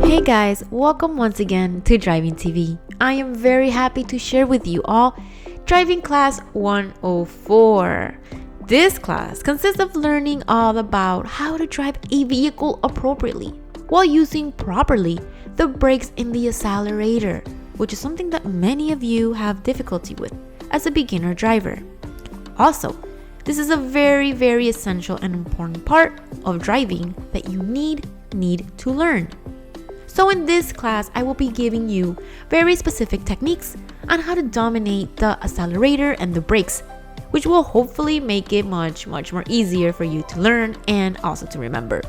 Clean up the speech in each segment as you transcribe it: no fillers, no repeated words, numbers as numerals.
Hey guys, welcome once again to Driving TV. I am very happy to share with you all Driving Class 104. This class consists of learning all about how to drive a vehicle appropriately while using properly the brakes in the accelerator, which is something that many of you have difficulty with as a beginner driver. Also, this is a very essential and important part of driving that you need to learn. So in this class, I will be giving you very specific techniques on how to dominate the accelerator and the brakes, which will hopefully make it much more easier for you to learn and also to remember.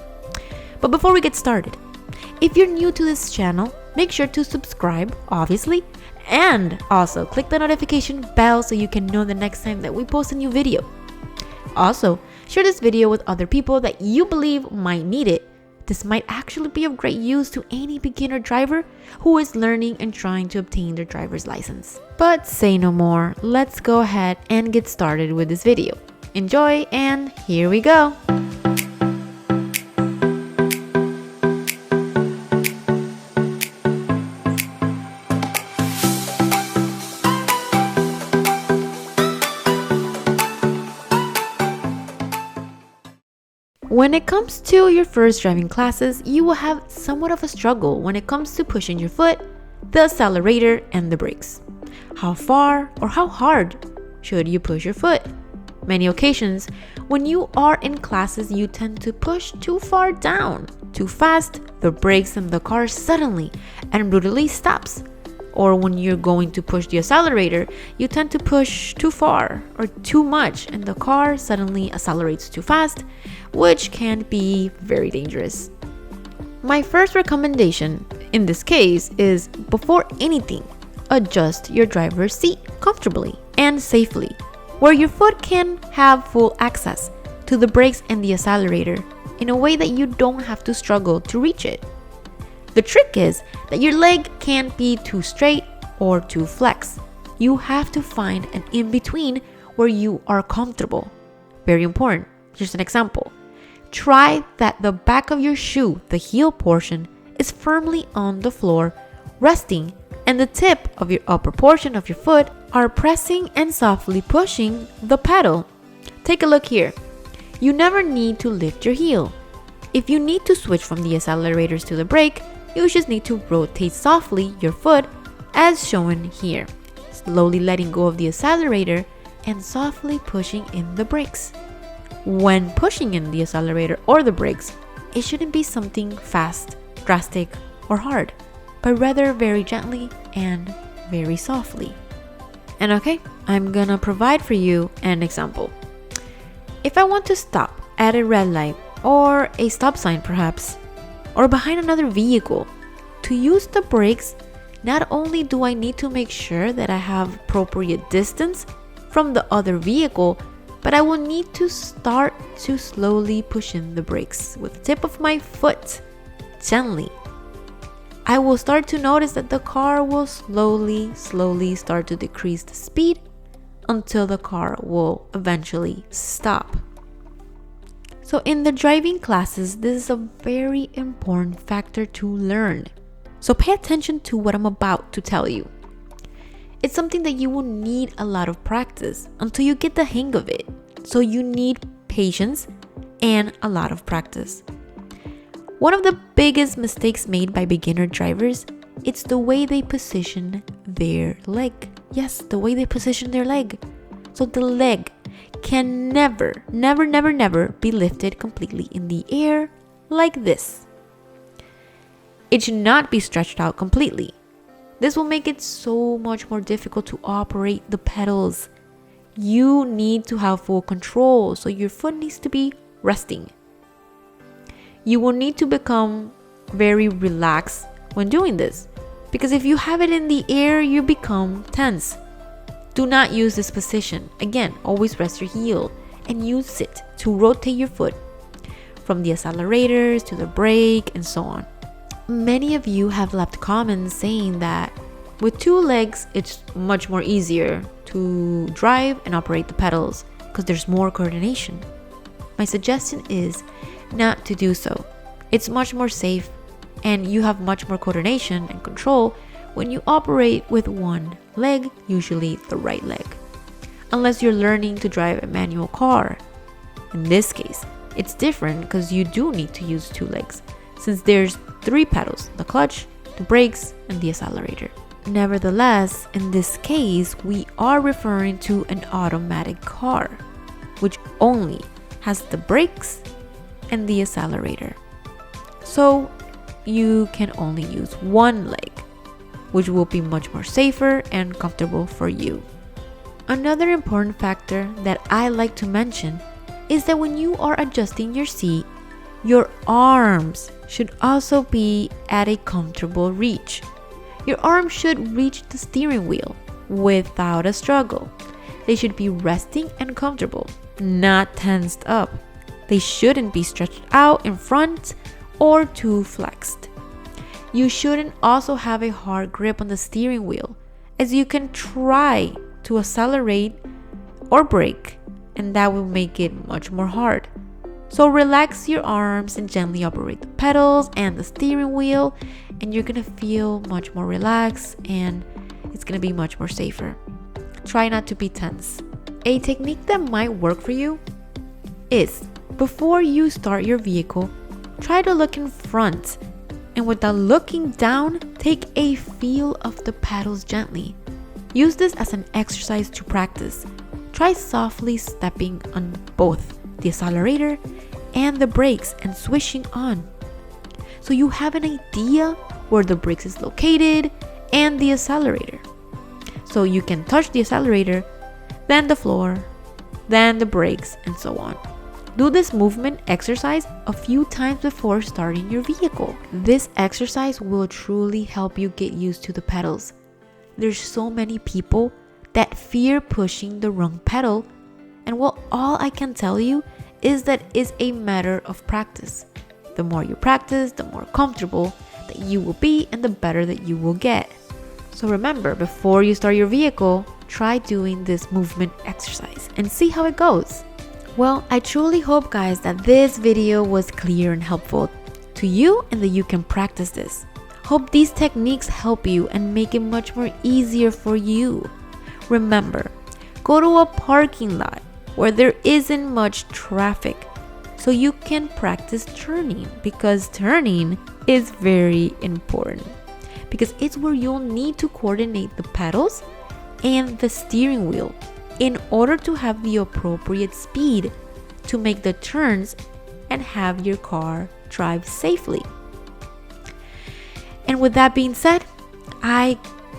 But before we get started, if you're new to this channel, make sure to subscribe, obviously, and also click the notification bell so you can know the next time that we post a new video. Also, share this video with other people that you believe might need it. This might actually be of great use to any beginner driver who is learning and trying to obtain their driver's license. But say no more, let's go ahead and get started with this video. Enjoy, and here we go! When it comes to your first driving classes, you will have somewhat of a struggle when it comes to pushing your foot, the accelerator, and the brakes. How far or how hard should you push your foot? Many occasions, when you are in classes, you tend to push too far down. Too fast, the brakes in the car suddenly and brutally stops. Or when you're going to push the accelerator, you tend to push too far or too much and the car suddenly accelerates too fast, which can be very dangerous. My first recommendation in this case is, before anything, adjust your driver's seat comfortably and safely, where your foot can have full access to the brakes and the accelerator in a way that you don't have to struggle to reach it. The trick is that your leg can't be too straight or too flex. You have to find an in-between where you are comfortable. Very important. Here's an example. Try that the back of your shoe, the heel portion, is firmly on the floor, resting, and the tip of your upper portion of your foot are pressing and softly pushing the pedal. Take a look here. You never need to lift your heel. If you need to switch from the accelerators to the brake, you just need to rotate softly your foot as shown here, slowly letting go of the accelerator and softly pushing in the brakes. When pushing in the accelerator or the brakes, it shouldn't be something fast, drastic, or hard, but rather very gently and very softly. And okay, I'm gonna provide for you an example. If I want to stop at a red light or a stop sign perhaps, or behind another vehicle, to use the brakes, not only do I need to make sure that I have appropriate distance from the other vehicle, but I will need to start to slowly push in the brakes with the tip of my foot, gently. I will start to notice that the car will slowly start to decrease the speed until the car will eventually stop. So in the driving classes, this is a very important factor to learn. So pay attention to what I'm about to tell you. It's something that you will need a lot of practice until you get the hang of it. So you need patience and a lot of practice. One of the biggest mistakes made by beginner drivers, it's the way they position their leg. Yes, the way they position their leg. So the leg can never be lifted completely in the air like this. It should not be stretched out completely. This will make it so much more difficult to operate the pedals. You need to have full control, so your foot needs to be resting. You will need to become very relaxed when doing this, because if you have it in the air, you become tense. Do not use this position. Again, always rest your heel and use it to rotate your foot from the accelerators to the brake and so on. Many of you have left comments saying that with two legs, it's much more easier to drive and operate the pedals because there's more coordination. My suggestion is not to do so. It's much more safe and you have much more coordination and control when you operate with one leg, usually the right leg. Unless you're learning to drive a manual car. In this case, it's different because you do need to use two legs, since there's 3 pedals: the clutch, the brakes, and the accelerator. Nevertheless, in this case, we are referring to an automatic car, which only has the brakes and the accelerator. So you can only use one leg, which will be much more safer and comfortable for you. Another important factor that I like to mention is that when you are adjusting your seat, your arms should also be at a comfortable reach. Your arms should reach the steering wheel without a struggle. They should be resting and comfortable, not tensed up. They shouldn't be stretched out in front or too flexed. You shouldn't also have a hard grip on the steering wheel, as you can try to accelerate or brake, and that will make it much more hard. So relax your arms and gently operate the pedals and the steering wheel, and you're gonna feel much more relaxed and it's gonna be much more safer. Try not to be tense. A technique that might work for you is, before you start your vehicle, try to look in front, and without looking down, take a feel of the pedals gently. Use this as an exercise to practice. Try softly stepping on both the accelerator and the brakes and switching on, so you have an idea where the brakes is located and the accelerator. So you can touch the accelerator, then the floor, then the brakes, and so on. Do this movement exercise a few times before starting your vehicle. This exercise will truly help you get used to the pedals. There's so many people that fear pushing the wrong pedal, and well, all I can tell you is that it's a matter of practice. The more you practice, the more comfortable that you will be and the better that you will get. So remember, before you start your vehicle, try doing this movement exercise and see how it goes. Well, I truly hope, guys, that this video was clear and helpful to you and that you can practice this. Hope these techniques help you and make it much more easier for you. Remember, go to a parking lot where there isn't much traffic so you can practice turning, because turning is very important, because it's where you'll need to coordinate the pedals and the steering wheel in order to have the appropriate speed to make the turns and have your car drive safely. And with that being said, I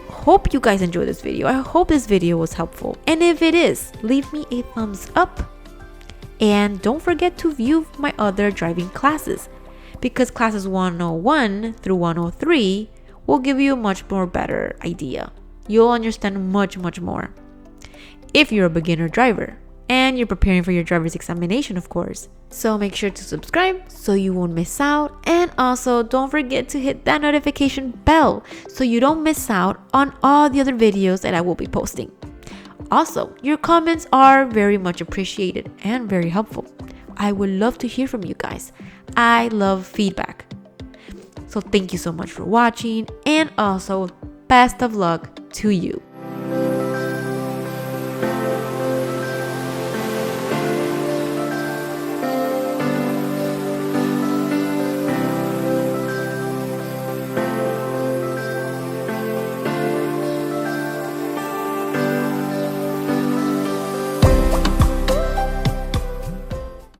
hope you guys enjoyed this video. I hope this video was helpful. And if it is, leave me a thumbs up. And don't forget to view my other driving classes, because classes 101 through 103 will give you a much more better idea. You'll understand much more. If you're a beginner driver and you're preparing for your driver's examination, of course. So make sure to subscribe so you won't miss out, and also don't forget to hit that notification bell so you don't miss out on all the other videos that I will be posting. Also, your comments are very much appreciated and very helpful. I would love to hear from you guys. I love feedback. So thank you so much for watching, and also best of luck to you.